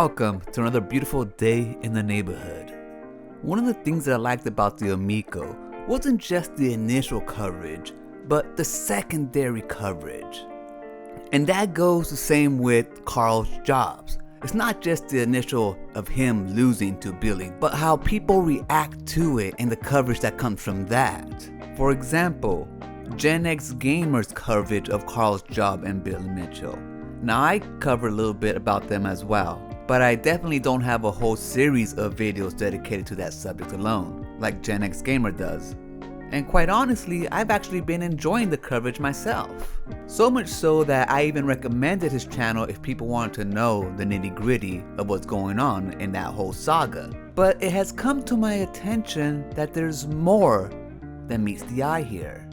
Welcome to another beautiful day in the neighborhood. One of the things that I liked about the Amico wasn't just the initial coverage, but the secondary coverage. And that goes the same with Karl Jobst. It's not just the initial of him losing to Billy, but how people react to it and the coverage that comes from that. For example, Gen X Gamer's coverage of Karl Jobst and Billy Mitchell. Now I covered a little bit about them as well, but I definitely don't have a whole series of videos dedicated to that subject alone, like Gen X Gamer does. And quite honestly, I've actually been enjoying the coverage myself. So much so that I even recommended his channel if people wanted to know the nitty-gritty of what's going on in that whole saga. But it has come to my attention that there's more than meets the eye here.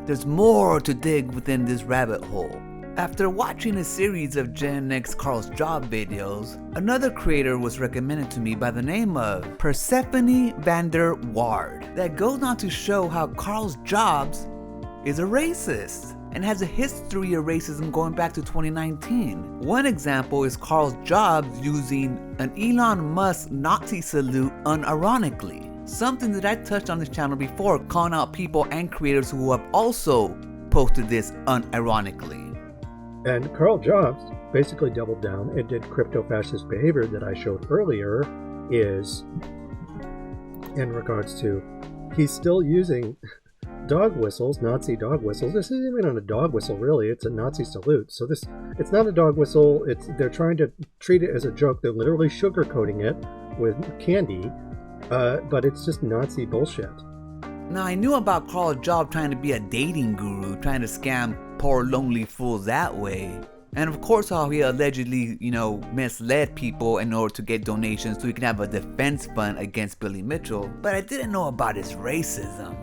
There's more to dig within this rabbit hole. After watching a series of Gen X Karl Jobst videos, another creator was recommended to me by the name of Persephone Vander Ward that goes on to show how Karl Jobst is a racist and has a history of racism going back to 2019. One example is Karl Jobst using an Elon Musk Nazi salute unironically, something that I touched on this channel before, calling out people and creators who have also posted this unironically. And Karl Jobst basically doubled down and did crypto-fascist behavior that I showed earlier is in regards to he's still using dog whistles, Nazi dog whistles. This isn't even a dog whistle really, it's a Nazi salute. So it's not a dog whistle, they're trying to treat it as a joke. They're literally sugarcoating it with candy, but it's just Nazi bullshit. Now I knew about Karl Jobst trying to be a dating guru, trying to scam poor lonely fools that way. And of course how he allegedly, misled people in order to get donations so he can have a defense fund against Billy Mitchell. But I didn't know about his racism.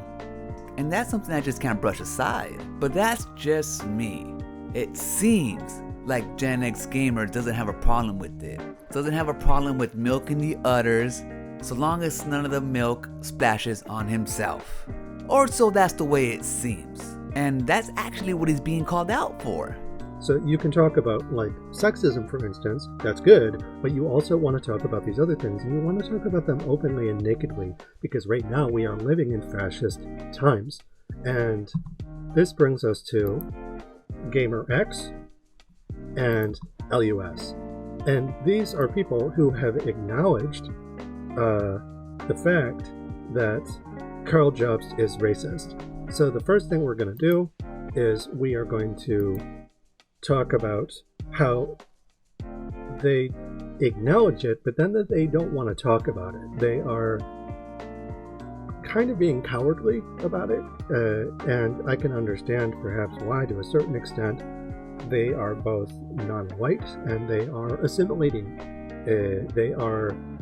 And that's something I just can't brush aside. But that's just me. It seems like Gen X Gamer doesn't have a problem with it. Doesn't have a problem with milking the udders, so long as none of the milk splashes on himself. Or so that's the way it seems. And that's actually what he's being called out for. So you can talk about like sexism, for instance, that's good, but you also want to talk about these other things, and you want to talk about them openly and nakedly, because right now we are living in fascist times. And this brings us to Gamer X and LUS. And these are people who have acknowledged the fact that Karl Jobst is racist. So the first thing we're going to do is we are going to talk about how they acknowledge it, but then that they don't want to talk about it. They are kind of being cowardly about it, and I can understand perhaps why to a certain extent. They are both non-white and they are assimilating.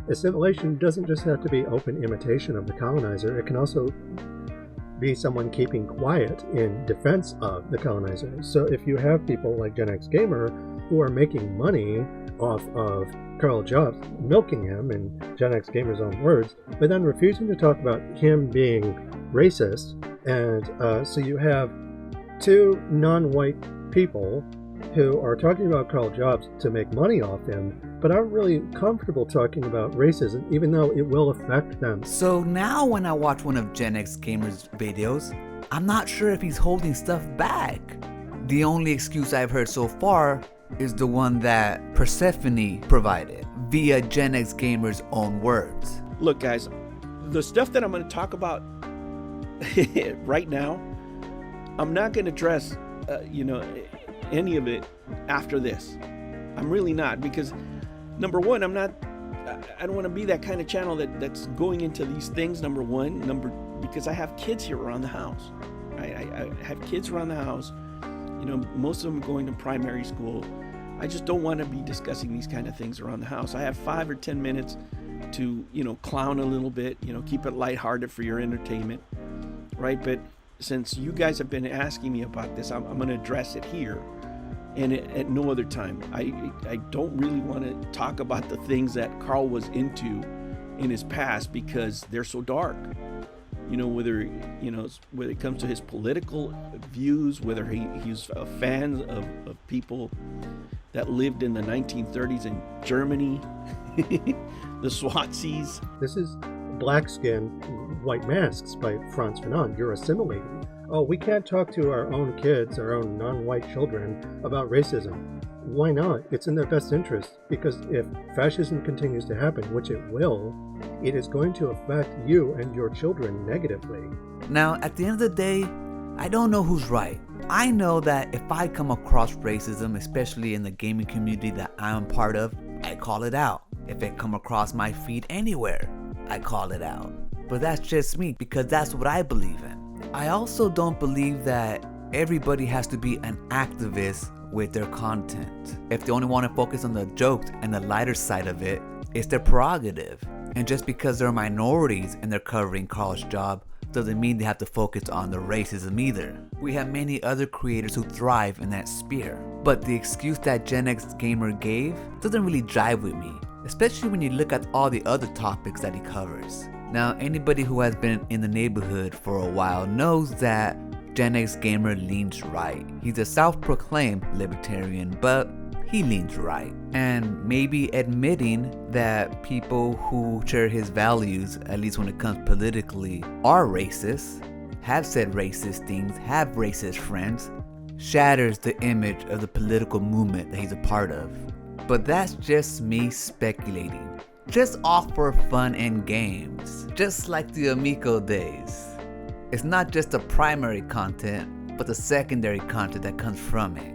Assimilation doesn't just have to be open imitation of the colonizer. It can also be someone keeping quiet in defense of the colonizer. So if you have people like Gen X Gamer who are making money off of Karl Jobst, milking him in Gen X Gamer's own words, but then refusing to talk about him being racist, and so you have two non-white people who are talking about Karl Jobst to make money off him, but aren't really comfortable talking about racism, even though it will affect them. So now when I watch one of Gen X Gamer's videos, I'm not sure if he's holding stuff back. The only excuse I've heard so far is the one that Persephone provided via Gen X Gamer's own words. Look guys, the stuff that I'm going to talk about right now, I'm not going to address any of it after this. I'm really not, because number one, I don't want to be that kind of channel that's going into these things, number one. Because I have kids here around the house. I have kids around the house. Most of them are going to primary school. I just don't want to be discussing these kind of things around the house. I have 5 or 10 minutes to, clown a little bit, keep it lighthearted for your entertainment, right? But since you guys have been asking me about this, I'm going to address it here. And at no other time. I don't really want to talk about the things that Karl was into in his past because they're so dark. Whether it comes to his political views, whether he's a fan of people that lived in the 1930s in Germany, the Swazies. This is Black Skin, White Masks by Frantz Fanon. You're assimilating. Oh, we can't talk to our own kids, our own non-white children about racism. Why not? It's in their best interest, because if fascism continues to happen, which it will, it is going to affect you and your children negatively. Now, at the end of the day, I don't know who's right. I know that if I come across racism, especially in the gaming community that I'm part of, I call it out. If it come across my feed anywhere, I call it out. But that's just me, because that's what I believe in. I also don't believe that everybody has to be an activist with their content. If they only want to focus on the jokes and the lighter side of it, it's their prerogative. And just because they're minorities and they're covering Karl's job doesn't mean they have to focus on the racism either. We have many other creators who thrive in that sphere. But the excuse that Gen X Gamer gave doesn't really jive with me, especially when you look at all the other topics that he covers. Now, anybody who has been in the neighborhood for a while knows that Gen X Gamer leans right. He's a self-proclaimed libertarian, but he leans right. And maybe admitting that people who share his values, at least when it comes politically, are racist, have said racist things, have racist friends, shatters the image of the political movement that he's a part of. But that's just me speculating. Just all for fun and games. Just like the Amico days. It's not just the primary content, but the secondary content that comes from it.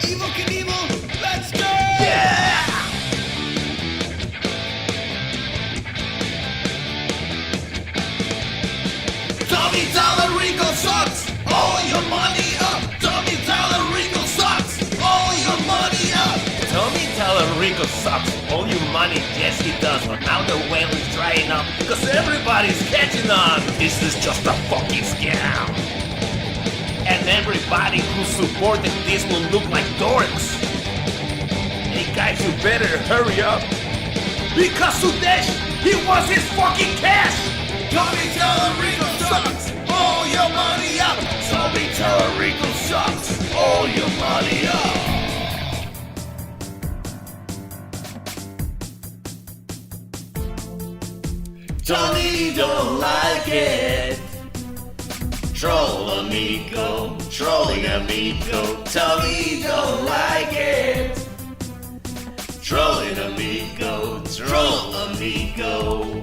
Evil Knievel, let's go! Yeah! Tommy Tallarico sucks! All your money up! Tommy Tallarico sucks! All your money up! Tommy Tallarico sucks all your money, yes he does, but now the well is drying up because everybody's catching on. This is just a fucking scam. And everybody who supported this will look like dorks. Hey guys, you better hurry up. Because Sudesh, he wants his fucking cash! Tommy Tallarico sucks! All your money up! Tommy Tallarico sucks! All your money up! Tommy don't like it. Troll amigo, trolling amigo. Tommy don't like it. Trolling amigo, troll amigo.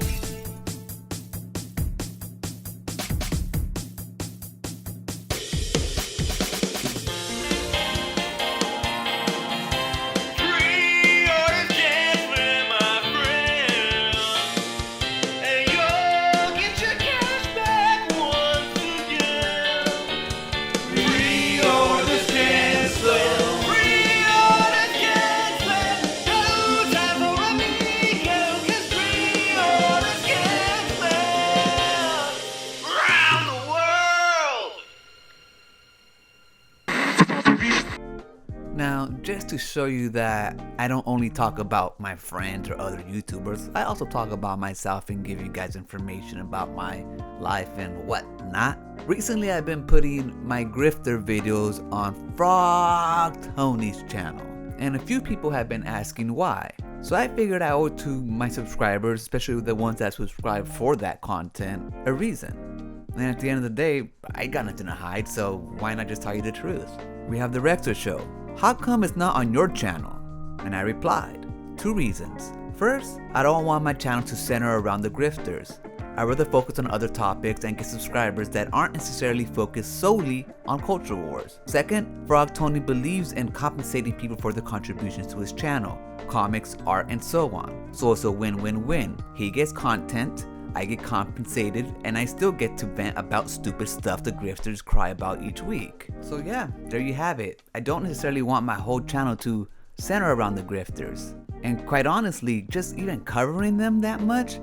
Now, just to show you that I don't only talk about my friends or other YouTubers, I also talk about myself and give you guys information about my life and whatnot. Recently, I've been putting my grifter videos on Frog Tony's channel, and a few people have been asking why. So I figured I owe it to my subscribers, especially the ones that subscribe for that content, a reason. And at the end of the day, I got nothing to hide, so why not just tell you the truth? We have the Rector Show. How come it's not on your channel? And I replied, 2 reasons. First, I don't want my channel to center around the grifters. I'd rather focus on other topics and get subscribers that aren't necessarily focused solely on culture wars. Second, Frog Tony believes in compensating people for their contributions to his channel, comics, art, and so on. So it's a win-win-win. He gets content, I get compensated, and I still get to vent about stupid stuff the grifters cry about each week. So yeah, there you have it. I don't necessarily want my whole channel to center around the grifters. And quite honestly, just even covering them that much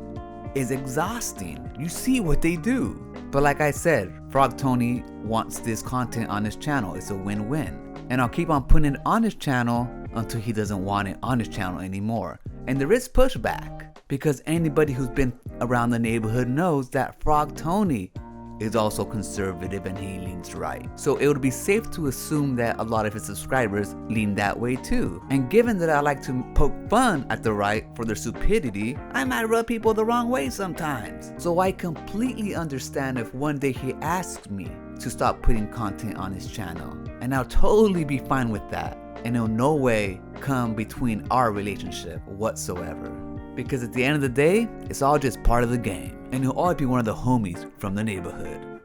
is exhausting. You see what they do. But like I said, Frog Tony wants this content on his channel. It's a win-win. And I'll keep on putting it on his channel until he doesn't want it on his channel anymore. And there is pushback, because anybody who's been around the neighborhood knows that Frog Tony is also conservative and he leans right. So it would be safe to assume that a lot of his subscribers lean that way too. And given that I like to poke fun at the right for their stupidity, I might rub people the wrong way sometimes. So I completely understand if one day he asks me to stop putting content on his channel. And I'll totally be fine with that. And it'll no way come between our relationship whatsoever. Because at the end of the day, it's all just part of the game. And he'll always be one of the homies from the neighborhood.